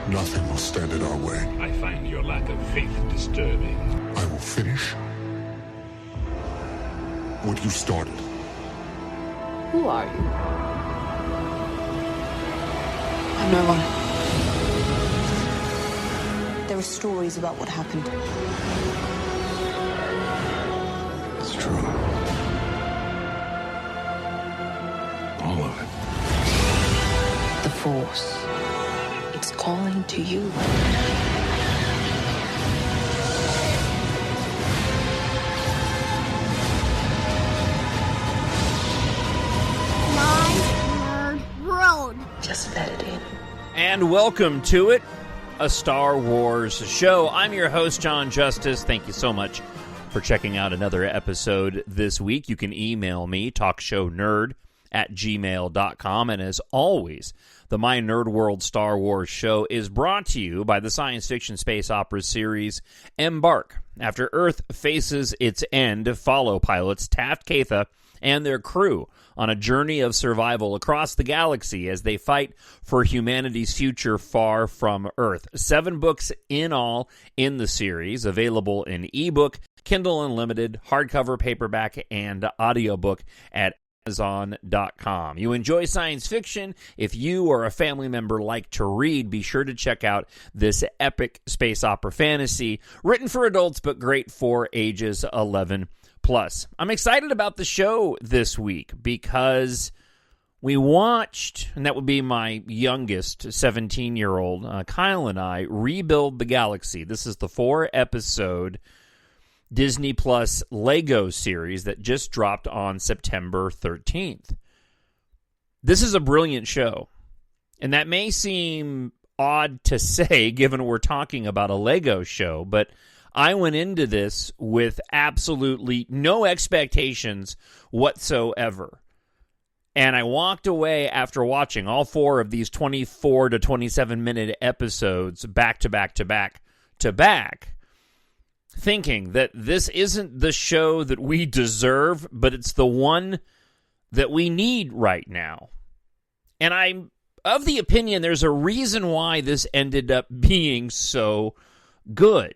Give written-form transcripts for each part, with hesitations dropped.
Nothing will stand in our way. I find your lack of faith disturbing. I will finish what you started. Who are you? I'm no one. There are stories about what happened. It's true. All of it. The Force. It's calling to you. Just let it in. And welcome to it, a Star Wars show. I'm your host, Jon Justice. Thank you so much for checking out another episode this week. You can email me, TalkShowNerd@gmail.com. And as always, the My Nerd World Star Wars show is brought to you by the science fiction space opera series EMBARK. After Earth faces its end, follow pilots Taft Katha and their crew on a journey of survival across the galaxy as they fight for humanity's future far from Earth. 7 books in all in the series, available in ebook, Kindle Unlimited, hardcover, paperback, and audiobook at Amazon.com. You enjoy science fiction? If you or a family member like to read, be sure to check out this epic space opera fantasy, written for adults but great for ages 11 plus. I'm excited about the show this week because we watched, and that would be my youngest 17-year-old, Kyle and I, rebuild the galaxy. This is the 4-episode Disney Plus Lego series that just dropped on September 13th. This is a brilliant show, and that may seem odd to say given we're talking about a Lego show, but I went into this with absolutely no expectations whatsoever. And I walked away after watching all 4 of these 24 to 27-minute episodes back to back to back to back, thinking that this isn't the show that we deserve, but it's the one that we need right now. And I'm of the opinion there's a reason why this ended up being so good.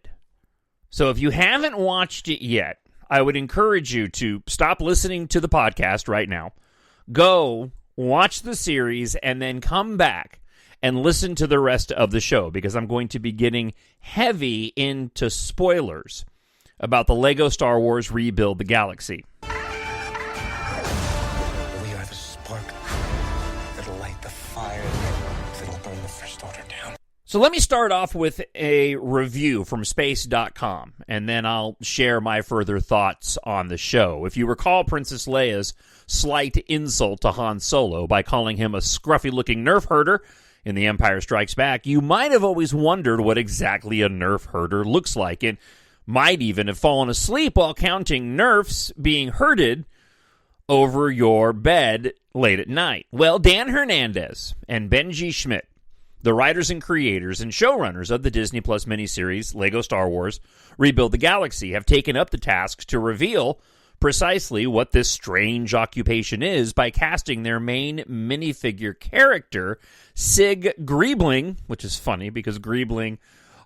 So if you haven't watched it yet, I would encourage you to stop listening to the podcast right now, go watch the series, and then come back and listen to the rest of the show, because I'm going to be getting heavy into spoilers about the Lego Star Wars Rebuild the Galaxy. We are the spark that'll light the fire that'll burn the First Order down. So let me start off with a review from space.com, and then I'll share my further thoughts on the show. If you recall Princess Leia's slight insult to Han Solo by calling him a scruffy-looking nerf herder in The Empire Strikes Back, you might have always wondered what exactly a nerf herder looks like, and might even have fallen asleep while counting nerfs being herded over your bed late at night. Well, Dan Hernandez and Benji Schmidt, the writers and creators and showrunners of the Disney Plus miniseries Lego Star Wars Rebuild the Galaxy, have taken up the task to reveal precisely what this strange occupation is by casting their main minifigure character, Sig Griebling, which is funny because Griebling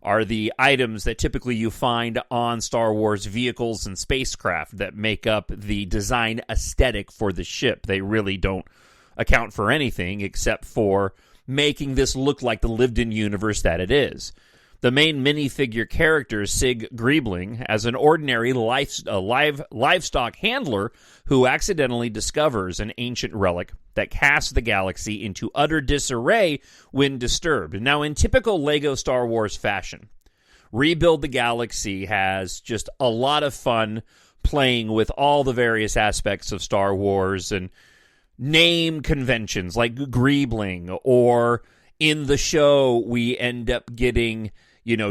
are the items that typically you find on Star Wars vehicles and spacecraft that make up the design aesthetic for the ship. They really don't account for anything except for making this look like the lived-in universe that it is. The main minifigure character, Sig Griebling, as an ordinary livestock handler who accidentally discovers an ancient relic that casts the galaxy into utter disarray when disturbed. Now, in typical Lego Star Wars fashion, Rebuild the Galaxy has just a lot of fun playing with all the various aspects of Star Wars and name conventions like Griebling, or in the show we end up getting,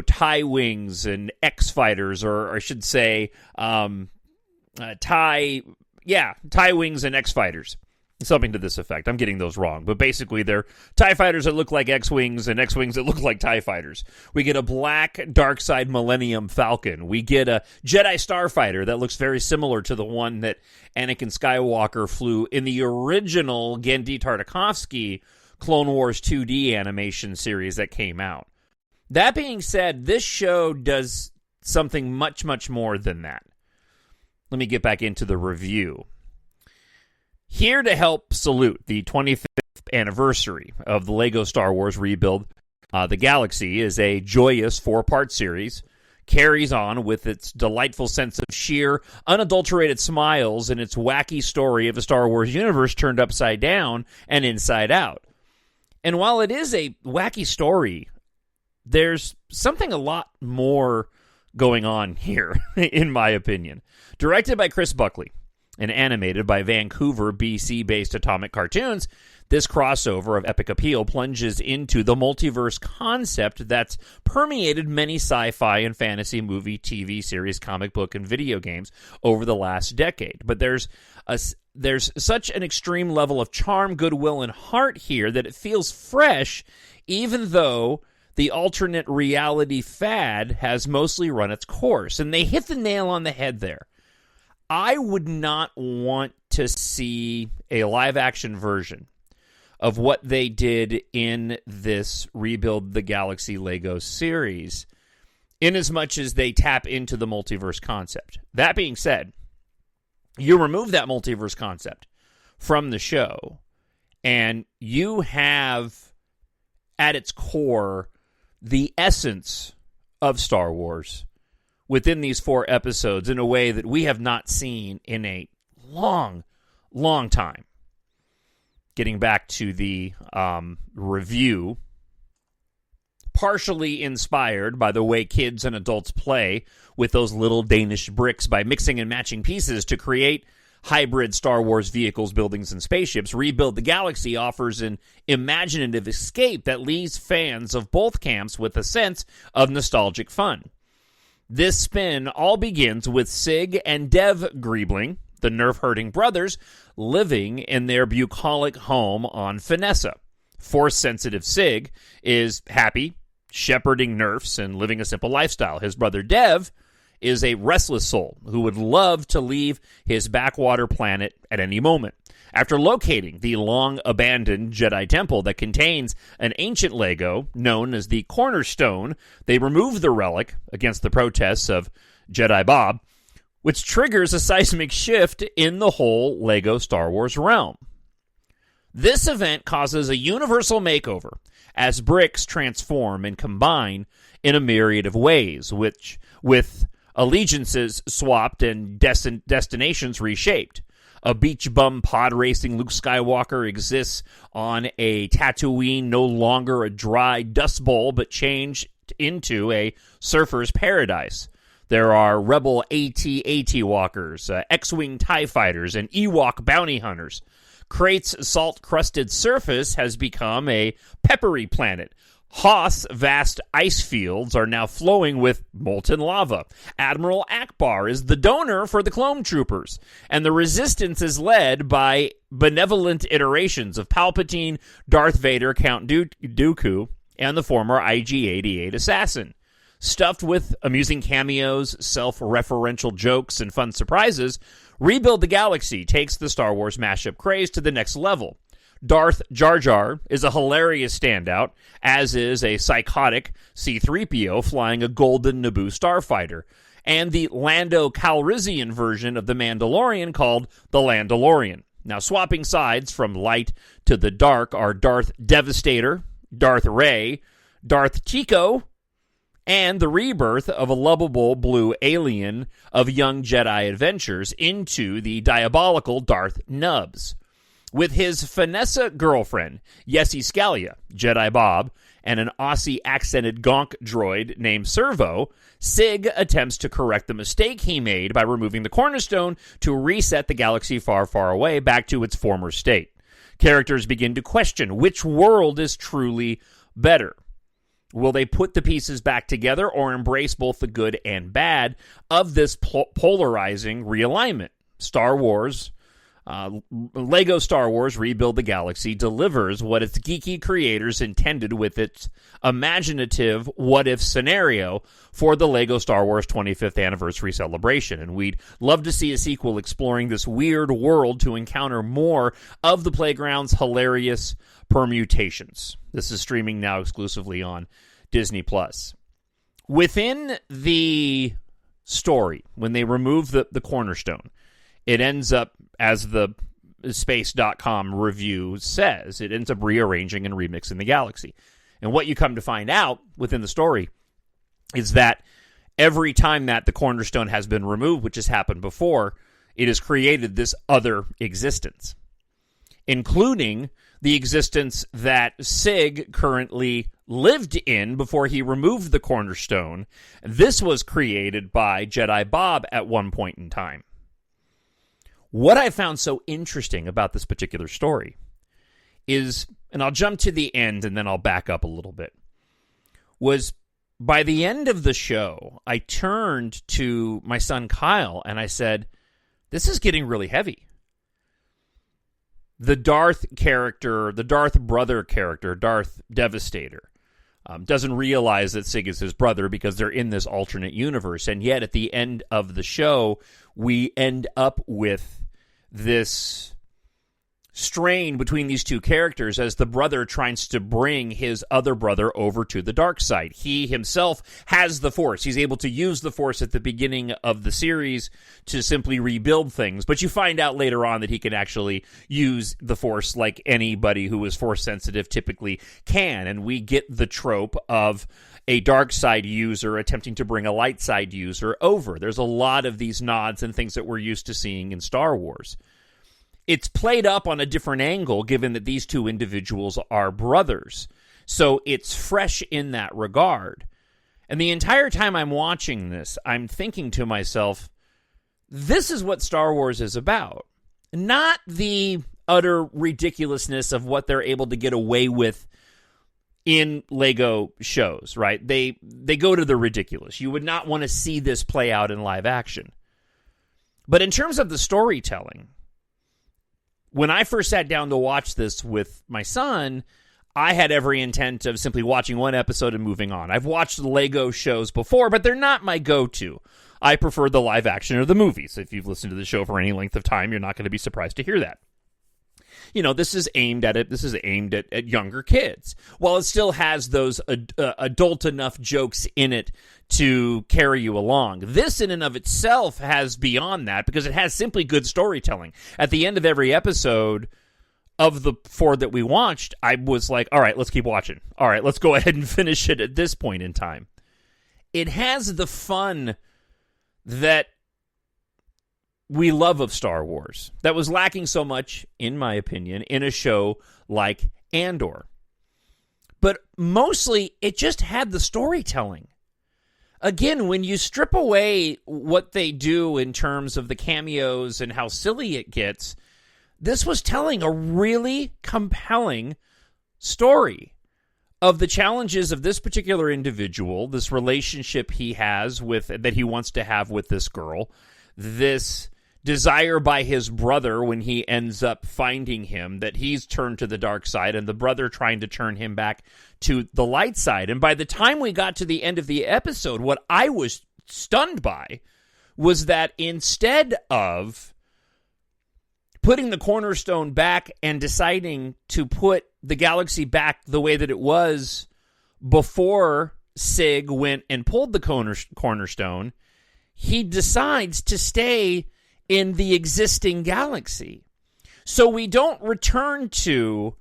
TIE wings and X-fighters, or I should say, TIE wings and X-fighters. Something to this effect. I'm getting those wrong. But basically, they're TIE fighters that look like X-wings and X-wings that look like TIE fighters. We get a black Darkside Millennium Falcon. We get a Jedi Starfighter that looks very similar to the one that Anakin Skywalker flew in the original Genndy Tartakovsky Clone Wars 2D animation series that came out. That being said, this show does something much, much more than that. Let me get back into the review. Here to help salute the 25th anniversary of the LEGO Star Wars Rebuild the Galaxy is a joyous 4-part series, carries on with its delightful sense of sheer, unadulterated smiles and its wacky story of the Star Wars universe turned upside down and inside out. And while it is a wacky story, there's something a lot more going on here, in my opinion. Directed by Chris Buckley and animated by Vancouver, BC-based Atomic Cartoons, this crossover of epic appeal plunges into the multiverse concept that's permeated many sci-fi and fantasy movie, TV series, comic book, and video games over the last decade. But there's such an extreme level of charm, goodwill, and heart here that it feels fresh, even though the alternate reality fad has mostly run its course. And they hit the nail on the head there. I would not want to see a live-action version of what they did in this Rebuild the Galaxy LEGO series, inasmuch as they tap into the multiverse concept. That being said, you remove that multiverse concept from the show, and you have, at its core, the essence of Star Wars within these 4 episodes in a way that we have not seen in a long, long time. Getting back to the review, partially inspired by the way kids and adults play with those little Danish bricks by mixing and matching pieces to create hybrid Star Wars vehicles, buildings, and spaceships, Rebuild the Galaxy offers an imaginative escape that leaves fans of both camps with a sense of nostalgic fun. This spin all begins with Sig and Dev Griebling, the nerf-herding brothers, living in their bucolic home on Finessa. Force-sensitive Sig is happy, shepherding nerfs and living a simple lifestyle. His brother Dev is a restless soul who would love to leave his backwater planet at any moment. After locating the long-abandoned Jedi Temple that contains an ancient Lego known as the Cornerstone, they remove the relic against the protests of Jedi Bob, which triggers a seismic shift in the whole LEGO Star Wars realm. This event causes a universal makeover as bricks transform and combine in a myriad of ways, which, with allegiances swapped and destinations reshaped. A beach bum pod racing Luke Skywalker exists on a Tatooine, no longer a dry dust bowl, but changed into a surfer's paradise. There are Rebel AT-AT walkers, X-Wing TIE fighters, and Ewok bounty hunters. Crate's salt-crusted surface has become a peppery planet. Hoth's vast ice fields are now flowing with molten lava. Admiral Akbar is the donor for the clone troopers, and the Resistance is led by benevolent iterations of Palpatine, Darth Vader, Count Dooku, and the former IG-88 assassin. Stuffed with amusing cameos, self-referential jokes, and fun surprises, Rebuild the Galaxy takes the Star Wars mashup craze to the next level. Darth Jar Jar is a hilarious standout, as is a psychotic C-3PO flying a golden Naboo starfighter, and the Lando Calrissian version of The Mandalorian called The Landalorian. Now, swapping sides from light to the dark are Darth Devastator, Darth Rey, Darth Chico, and the rebirth of a lovable blue alien of young Jedi adventures into the diabolical Darth Nubs. With his Finessa girlfriend, Yessi Scalia, Jedi Bob, and an Aussie-accented gonk droid named Servo, Sig attempts to correct the mistake he made by removing the Cornerstone to reset the galaxy far, far away back to its former state. Characters begin to question which world is truly better. Will they put the pieces back together or embrace both the good and bad of this polarizing realignment? LEGO Star Wars Rebuild the Galaxy delivers what its geeky creators intended with its imaginative what-if scenario for the LEGO Star Wars 25th anniversary celebration. And we'd love to see a sequel exploring this weird world to encounter more of the playground's hilarious permutations. This is streaming now exclusively on Disney Plus. Within the story, when they remove the cornerstone, it ends up, as the space.com review says, it ends up rearranging and remixing the galaxy. And what you come to find out within the story is that every time that the cornerstone has been removed, which has happened before, it has created this other existence, including the existence that Sig currently lived in before he removed the cornerstone. This was created by Jedi Bob at one point in time. What I found so interesting about this particular story is, and I'll jump to the end and then I'll back up a little bit, was by the end of the show, I turned to my son Kyle and I said, this is getting really heavy. The Darth character, the Darth brother character, Darth Devastator, doesn't realize that Sig is his brother because they're in this alternate universe. And yet at the end of the show, we end up with this strain between these two characters as the brother tries to bring his other brother over to the dark side. He himself has the Force. He's able to use the Force at the beginning of the series to simply rebuild things, but you find out later on that he can actually use the Force like anybody who is Force sensitive typically can, and we get the trope of a dark side user attempting to bring a light side user over. There's a lot of these nods and things that we're used to seeing in Star Wars. It's played up on a different angle, given that these two individuals are brothers. So it's fresh in that regard. And the entire time I'm watching this, I'm thinking to myself, this is what Star Wars is about. Not the utter ridiculousness of what they're able to get away with in Lego shows, right? They go to the ridiculous. You would not want to see this play out in live action. But in terms of the storytelling, when I first sat down to watch this with my son, I had every intent of simply watching one episode and moving on. I've watched Lego shows before, but they're not my go-to. I prefer the live action or the movies. If you've listened to the show for any length of time, you're not going to be surprised to hear that. You know, this is aimed at younger kids. While it still has those adult enough jokes in it to carry you along, this in and of itself has beyond that, because it has simply good storytelling. At the end of every episode of the 4 that we watched, I was like, all right, let's keep watching. All right, let's go ahead and finish it at this point in time. It has the fun that we love of Star Wars that was lacking so much, in my opinion, in a show like Andor. But mostly, it just had the storytelling. Again, when you strip away what they do in terms of the cameos and how silly it gets, this was telling a really compelling story of the challenges of this particular individual, this relationship he has that he wants to have with this girl, this desire by his brother when he ends up finding him, that he's turned to the dark side, and the brother trying to turn him back to the light side. And by the time we got to the end of the episode, what I was stunned by was that instead of putting the cornerstone back and deciding to put the galaxy back the way that it was before Sig went and pulled the cornerstone, he decides to stay in the existing galaxy. So we don't return to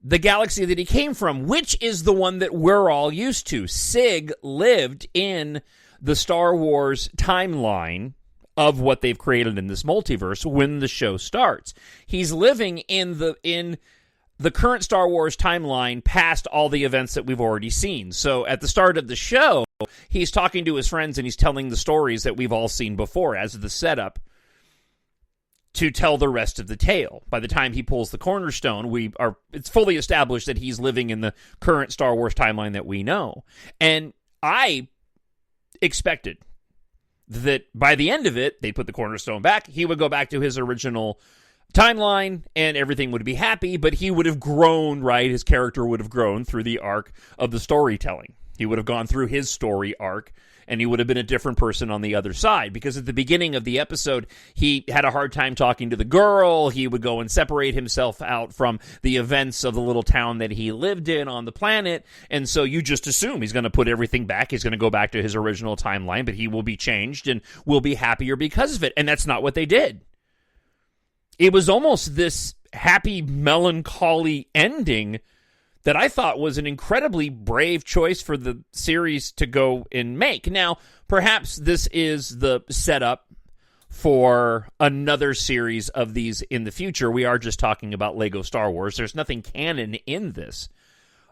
the galaxy that he came from, which is the one that we're all used to. Sig lived in the Star Wars timeline of what they've created in this multiverse when the show starts. He's living in the current Star Wars timeline past all the events that we've already seen. So at the start of the show, he's talking to his friends and he's telling the stories that we've all seen before as the setup to tell the rest of the tale. By the time he pulls the cornerstone, it's fully established that he's living in the current Star Wars timeline that we know. And I expected that by the end of it, they'd put the cornerstone back, he would go back to his original timeline, and everything would be happy, but he would have grown, right? His character would have grown through the arc of the storytelling. He would have gone through his story arc, and he would have been a different person on the other side. Because at the beginning of the episode, he had a hard time talking to the girl. He would go and separate himself out from the events of the little town that he lived in on the planet. And so you just assume he's going to put everything back. He's going to go back to his original timeline, but he will be changed and will be happier because of it. And that's not what they did. It was almost this happy, melancholy ending that I thought was an incredibly brave choice for the series to go and make. Now, perhaps this is the setup for another series of these in the future. We are just talking about Lego Star Wars. There's nothing canon in this.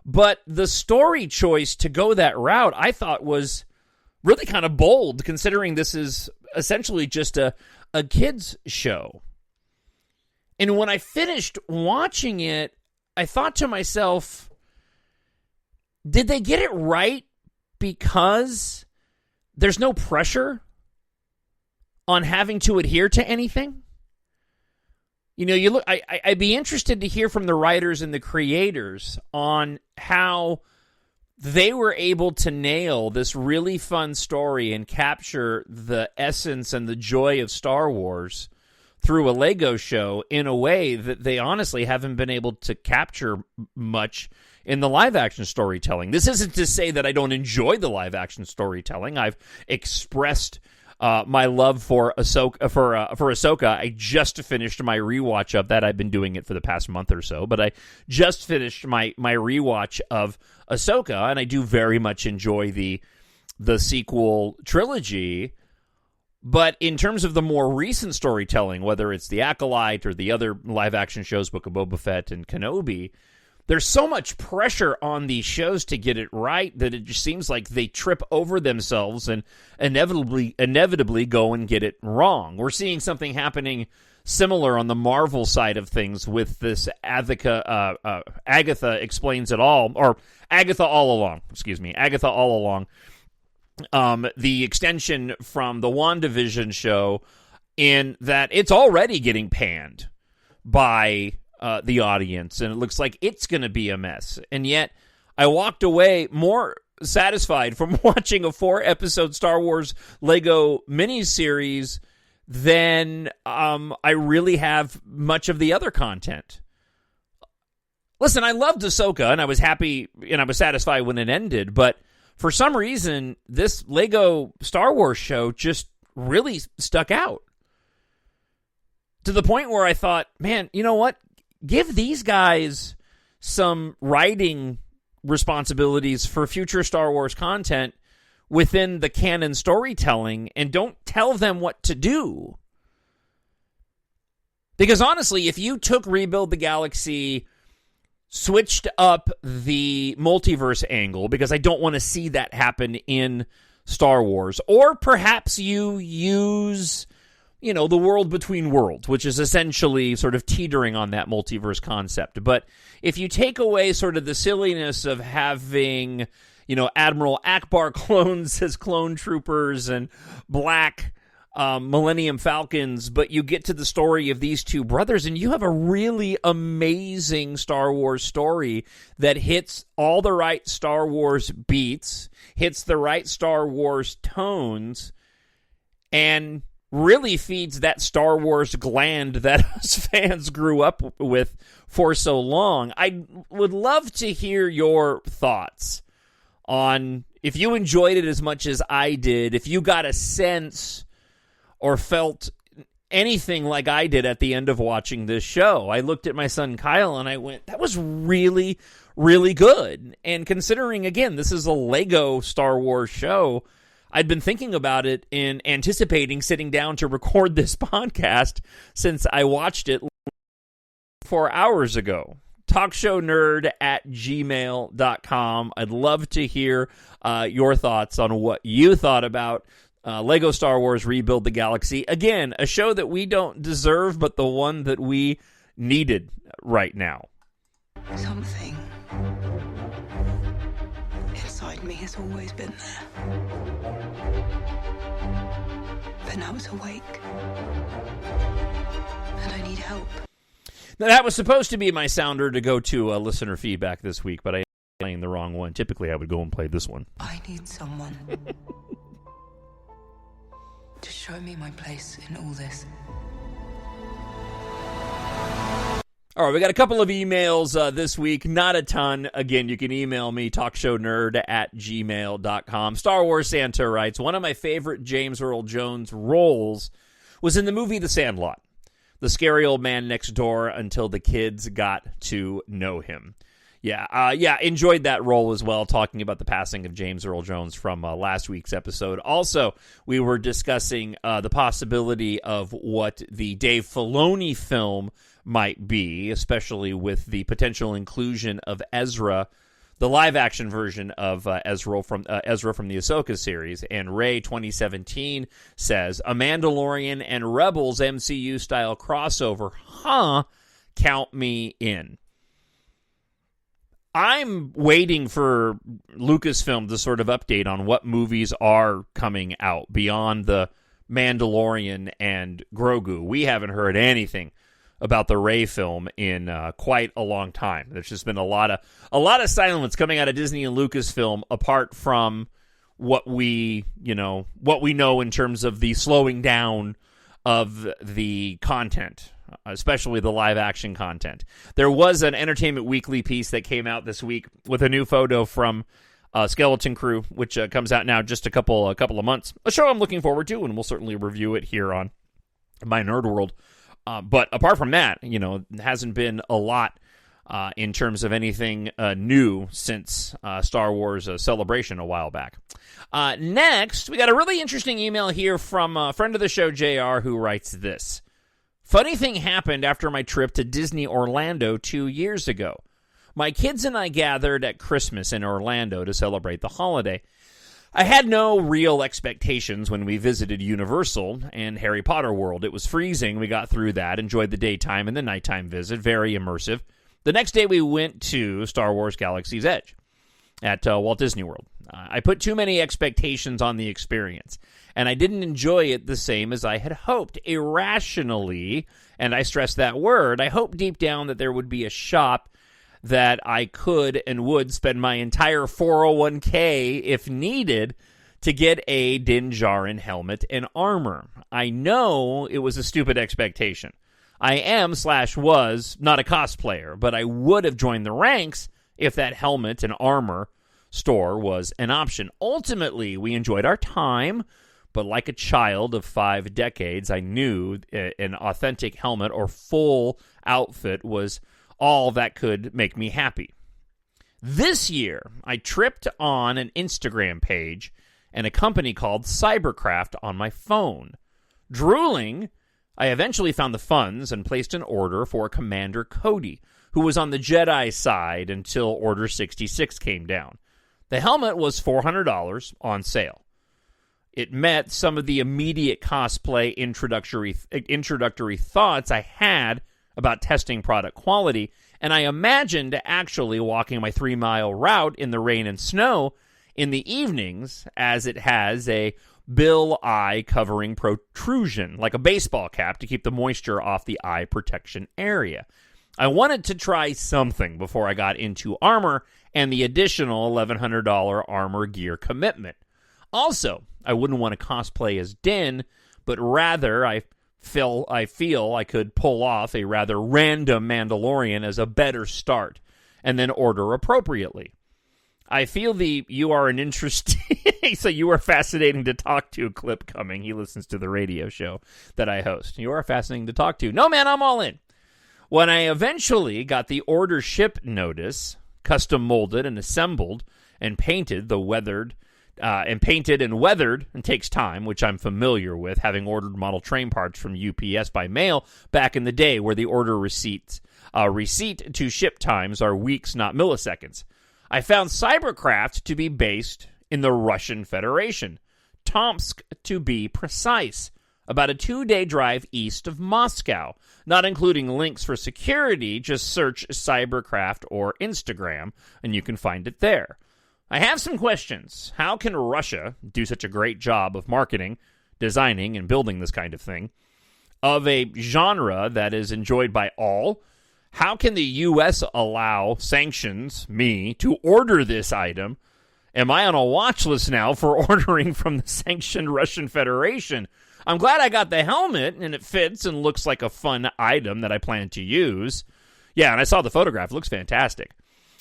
But the story choice to go that route, I thought was really kind of bold, considering this is essentially just a kid's show. And when I finished watching it, I thought to myself, did they get it right because there's no pressure on having to adhere to anything? You know, you look. I'd be interested to hear from the writers and the creators on how they were able to nail this really fun story and capture the essence and the joy of Star Wars through a Lego show in a way that they honestly haven't been able to capture much in the live-action storytelling. This isn't to say that I don't enjoy the live-action storytelling. I've expressed my love for Ahsoka. I just finished my rewatch of that. I've been doing it for the past month or so, but I just finished my rewatch of Ahsoka, and I do very much enjoy the sequel trilogy. But in terms of the more recent storytelling, whether it's The Acolyte or the other live-action shows, Book of Boba Fett and Kenobi, there's so much pressure on these shows to get it right that it just seems like they trip over themselves and inevitably go and get it wrong. We're seeing something happening similar on the Marvel side of things with this Agatha Explains It All, or Agatha All Along, Agatha All Along. The extension from the WandaVision show, in that it's already getting panned by the audience, and it looks like it's going to be a mess. And yet, I walked away more satisfied from watching a 4-episode Star Wars Lego miniseries than I really have much of the other content. Listen, I loved Ahsoka, and I was happy, and I was satisfied when it ended, but for some reason, this Lego Star Wars show just really stuck out. To the point where I thought, man, you know what? Give these guys some writing responsibilities for future Star Wars content within the canon storytelling, and don't tell them what to do. Because honestly, if you took Rebuild the Galaxy, switched up the multiverse angle, because I don't want to see that happen in Star Wars, or perhaps you use, the world between worlds, which is essentially sort of teetering on that multiverse concept. But if you take away sort of the silliness of having, Admiral Akbar clones as clone troopers and black Millennium Falcons, but you get to the story of these two brothers, and you have a really amazing Star Wars story that hits all the right Star Wars beats, hits the right Star Wars tones, and really feeds that Star Wars gland that us fans grew up with for so long. I would love to hear your thoughts on if you enjoyed it as much as I did, if you got a sense or felt anything like I did at the end of watching this show. I looked at my son Kyle and I went, that was really, really good. And considering, again, this is a Lego Star Wars show, I'd been thinking about it and anticipating sitting down to record this podcast since I watched it 4 hours ago. TalkShowNerd@gmail.com. I'd love to hear your thoughts on what you thought about Lego Star Wars Rebuild the Galaxy. Again, a show that we don't deserve, but the one that we needed right now. Something inside me has always been there. But now it's awake. And I need help. Now, that was supposed to be my sounder to go to listener feedback this week, but I playing the wrong one. Typically, I would go and play this one. I need someone to show me my place in all this. All right, we got a couple of emails this week. Not a ton. Again, you can email me, talkshownerd@gmail.com. Star Wars Santa writes, one of my favorite James Earl Jones roles was in the movie The Sandlot. The scary old man next door until the kids got to know him. Yeah, enjoyed that role as well, talking about the passing of James Earl Jones from last week's episode. Also, we were discussing the possibility of what the Dave Filoni film might be, especially with the potential inclusion of Ezra, the live-action version of Ezra from the Ahsoka series. And Ray 2017 says, a Mandalorian and Rebels MCU-style crossover, count me in. I'm waiting for Lucasfilm to sort of update on what movies are coming out beyond the Mandalorian and Grogu. We haven't heard anything about the Rey film in quite a long time. There's just been a lot of silence coming out of Disney and Lucasfilm, apart from what we know in terms of the slowing down of the content, especially the live-action content. There was an Entertainment Weekly piece that came out this week with a new photo from Skeleton Crew, which comes out now just a couple of months. A show I'm looking forward to, and we'll certainly review it here on My Nerd World. But apart from that, hasn't been a lot in terms of anything new since Star Wars Celebration a while back. Next, we got a really interesting email here from a friend of the show, JR, who writes this. Funny thing happened after my trip to Disney Orlando 2 years ago. My kids and I gathered at Christmas in Orlando to celebrate the holiday. I had no real expectations when we visited Universal and Harry Potter World. It was freezing. We got through that, enjoyed the daytime and the nighttime visit. Very immersive. The next day we went to Star Wars Galaxy's Edge at Walt Disney World. I put too many expectations on the experience, and I didn't enjoy it the same as I had hoped. Irrationally, and I stress that word, I hoped deep down that there would be a shop that I could and would spend my entire 401k, if needed, to get a Din Djarin helmet and armor. I know it was a stupid expectation. I am/was not a cosplayer, but I would have joined the ranks if that helmet and armor store was an option. Ultimately, we enjoyed our time, but like a child of 5 decades, I knew an authentic helmet or full outfit was all that could make me happy. This year, I tripped on an Instagram page and a company called Cybercraft on my phone. Drooling, I eventually found the funds and placed an order for Commander Cody, who was on the Jedi side until Order 66 came down. The helmet was $400 on sale. It met some of the immediate cosplay introductory thoughts I had about testing product quality, and I imagined actually walking my 3-mile route in the rain and snow in the evenings, as it has a bill eye covering protrusion, like a baseball cap, to keep the moisture off the eye protection area. I wanted to try something before I got into armor and the additional $1,100 armor gear commitment. Also, I wouldn't want to cosplay as Din, but rather I feel I could pull off a rather random Mandalorian as a better start, and then order appropriately. I feel you are an interesting, so you are fascinating to talk to clip coming. He listens to the radio show that I host. You are fascinating to talk to. No, man, I'm all in. When I eventually got the order ship notice, custom molded and assembled and painted and weathered, and takes time, which I'm familiar with, having ordered model train parts from UPS by mail back in the day, where the order receipt to ship times are weeks, not milliseconds. I found Cybercraft to be based in the Russian Federation, Tomsk to be precise, about a 2-day drive east of Moscow. Not including links for security, just search Cybercraft or Instagram, and you can find it there. I have some questions. How can Russia do such a great job of marketing, designing, and building this kind of thing, of a genre that is enjoyed by all? How can the U.S. allow sanctions me to order this item? Am I on a watch list now for ordering from the sanctioned Russian Federation? I'm glad I got the helmet, and it fits and looks like a fun item that I plan to use. Yeah, and I saw the photograph. It looks fantastic.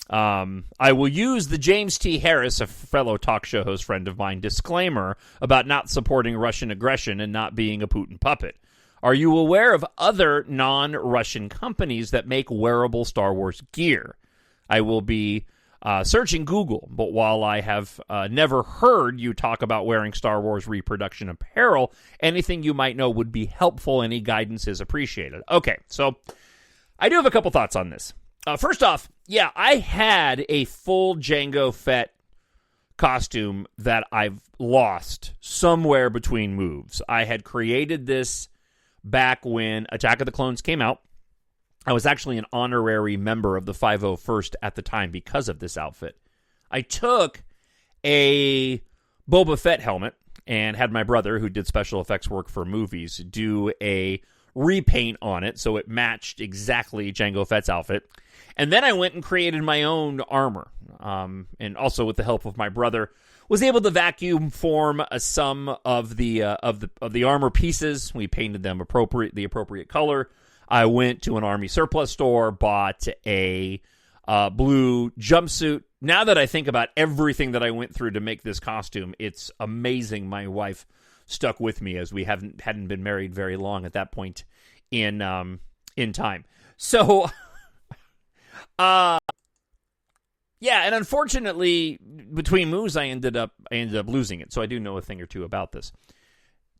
I will use the James T. Harris, a fellow talk show host friend of mine, disclaimer about not supporting Russian aggression and not being a Putin puppet. Are you aware of other non-Russian companies that make wearable Star Wars gear? I will be searching Google, but while I have never heard you talk about wearing Star Wars reproduction apparel, anything you might know would be helpful. Any guidance is appreciated. Okay, so I do have a couple thoughts on this. First off, yeah, I had a full Jango Fett costume that I've lost somewhere between moves. I had created this back when Attack of the Clones came out. I was actually an honorary member of the 501st at the time because of this outfit. I took a Boba Fett helmet and had my brother, who did special effects work for movies, do a repaint on it so it matched exactly Jango Fett's outfit. And then I went and created my own armor. And also with the help of my brother, was able to vacuum form some of the armor pieces. We painted them the appropriate color. I went to an army surplus store, bought a blue jumpsuit. Now that I think about everything that I went through to make this costume, it's amazing my wife stuck with me, as we hadn't been married very long at that point in time. So, yeah, and unfortunately, between moves, I ended up losing it. So I do know a thing or two about this.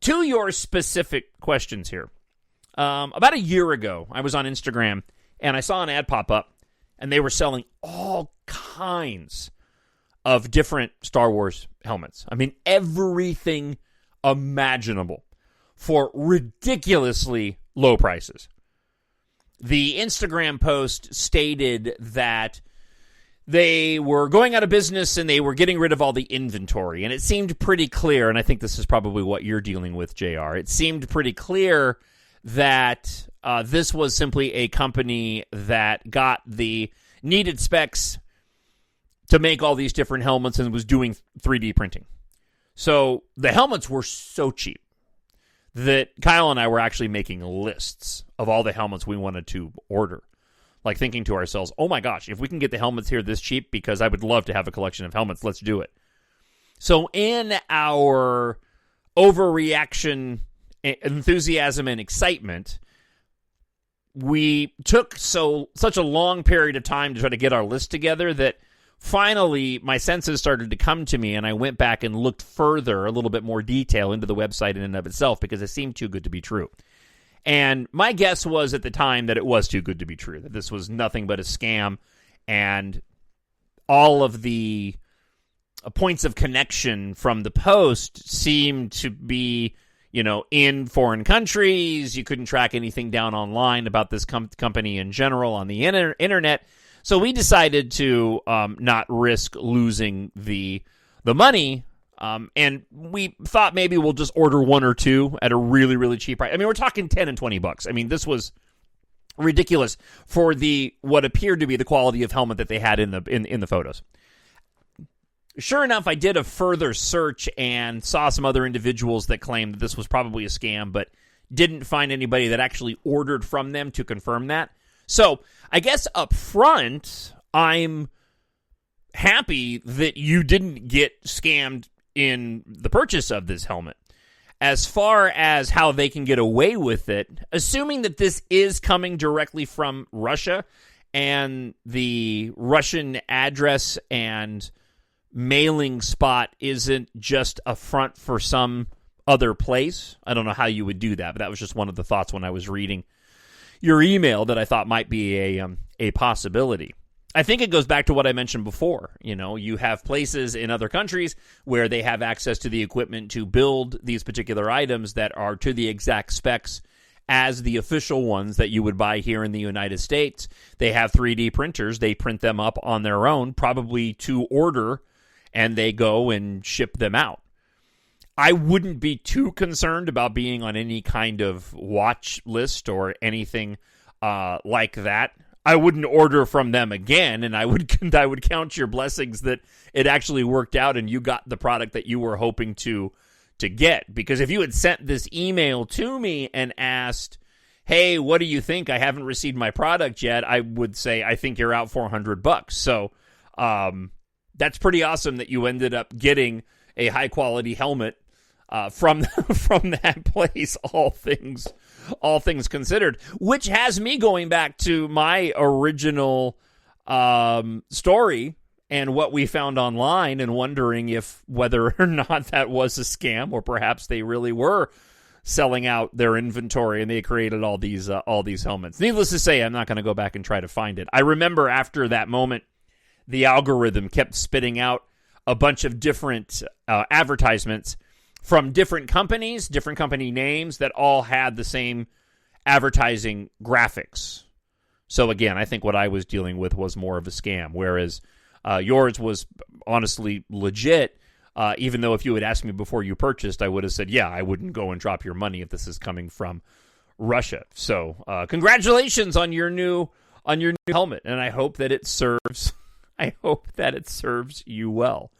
To your specific questions here. About a year ago, I was on Instagram, and I saw an ad pop up, and they were selling all kinds of different Star Wars helmets. I mean, everything imaginable for ridiculously low prices. The Instagram post stated that they were going out of business and they were getting rid of all the inventory, and it seemed pretty clear, and I think this is probably what you're dealing with, JR. It seemed pretty clear that this was simply a company that got the needed specs to make all these different helmets and was doing 3D printing. So the helmets were so cheap that Kyle and I were actually making lists of all the helmets we wanted to order. Like thinking to ourselves, oh my gosh, if we can get the helmets here this cheap, because I would love to have a collection of helmets, let's do it. So in our overreaction, enthusiasm, and excitement, we took such a long period of time to try to get our list together that finally my senses started to come to me, and I went back and looked further, a little bit more detail into the website in and of itself, because it seemed too good to be true. And my guess was at the time that it was too good to be true, that this was nothing but a scam, and all of the points of connection from the post seemed to be, in foreign countries. You couldn't track anything down online about this company in general on the internet. So we decided to not risk losing the money. And we thought maybe we'll just order one or two at a really, really cheap price. I mean, we're talking $10 and $20. I mean, this was ridiculous for what appeared to be the quality of helmet that they had in the photos. Sure enough, I did a further search and saw some other individuals that claimed that this was probably a scam, but didn't find anybody that actually ordered from them to confirm that. So I guess up front, I'm happy that you didn't get scammed in the purchase of this helmet. As far as how they can get away with it, assuming that this is coming directly from Russia and the Russian address and mailing spot isn't just a front for some other place, I don't know how you would do that, but that was just one of the thoughts when I was reading your email that I thought might be a possibility. I think it goes back to what I mentioned before. You have places in other countries where they have access to the equipment to build these particular items that are to the exact specs as the official ones that you would buy here in the United States. They have 3D printers. They print them up on their own, probably to order, and they go and ship them out. I wouldn't be too concerned about being on any kind of watch list or anything like that. I wouldn't order from them again, and I would count your blessings that it actually worked out and you got the product that you were hoping to get. Because if you had sent this email to me and asked, hey, what do you think? I haven't received my product yet. I would say, I think you're out $400. So that's pretty awesome that you ended up getting a high quality helmet from that place. All things considered, which has me going back to my original story and what we found online and wondering whether or not that was a scam, or perhaps they really were selling out their inventory and they created all these helmets. Needless to say, I'm not going to go back and try to find it. I remember after that moment, the algorithm kept spitting out a bunch of different advertisements from different companies, different company names that all had the same advertising graphics. So again, I think what I was dealing with was more of a scam, whereas yours was honestly legit, even though if you had asked me before you purchased, I would have said, yeah, I wouldn't go and drop your money if this is coming from Russia. So congratulations on your new helmet, and I hope that it serves you well.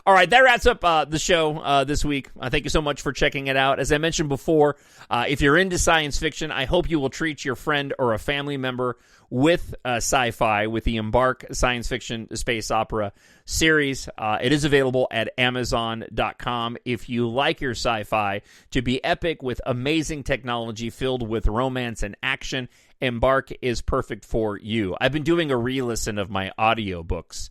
All right, that wraps up the show this week. Thank you so much for checking it out. As I mentioned before, if you're into science fiction, I hope you will treat your friend or a family member with sci-fi, with the EMBARK science fiction space opera series. It is available at Amazon.com. If you like your sci-fi to be epic with amazing technology filled with romance and action, EMBARK is perfect for you. I've been doing a re-listen of my audiobooks.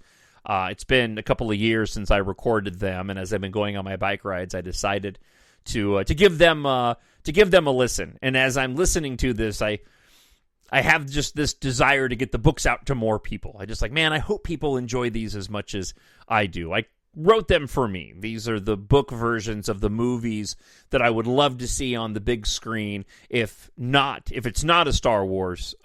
It's been a couple of years since I recorded them, and as I've been going on my bike rides, I decided to give them a listen. And as I'm listening to this, I have just this desire to get the books out to more people. I just man, I hope people enjoy these as much as I do. I wrote them for me. These are the book versions of the movies that I would love to see on the big screen. If it's not a Star Wars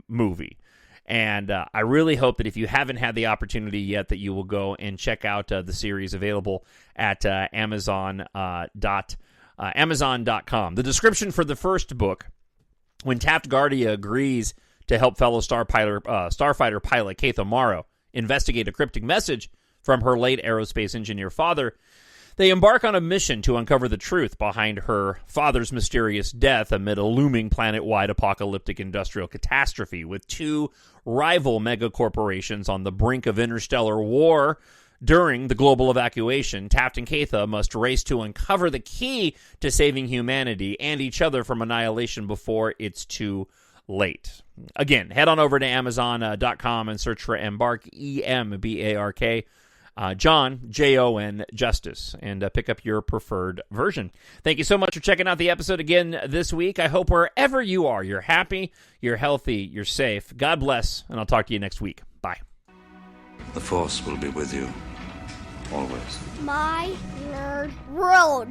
movie. And I really hope that if you haven't had the opportunity yet, that you will go and check out the series available at Amazon.com. The description for the first book, when Taft Guardia agrees to help fellow starfighter pilot Keith Amaro investigate a cryptic message from her late aerospace engineer father, they embark on a mission to uncover the truth behind her father's mysterious death amid a looming planet-wide apocalyptic industrial catastrophe, with two rival megacorporations on the brink of interstellar war. During the global evacuation, Taft and Keitha must race to uncover the key to saving humanity and each other from annihilation before it's too late. Again, head on over to Amazon.com and search for EMBARK, EMBARK. Jon, Jon Justice, and pick up your preferred version. Thank you so much for checking out the episode again this week. I hope wherever you are, you're happy, you're healthy, you're safe. God bless, and I'll talk to you next week. Bye. The Force will be with you, always. My Nerd World.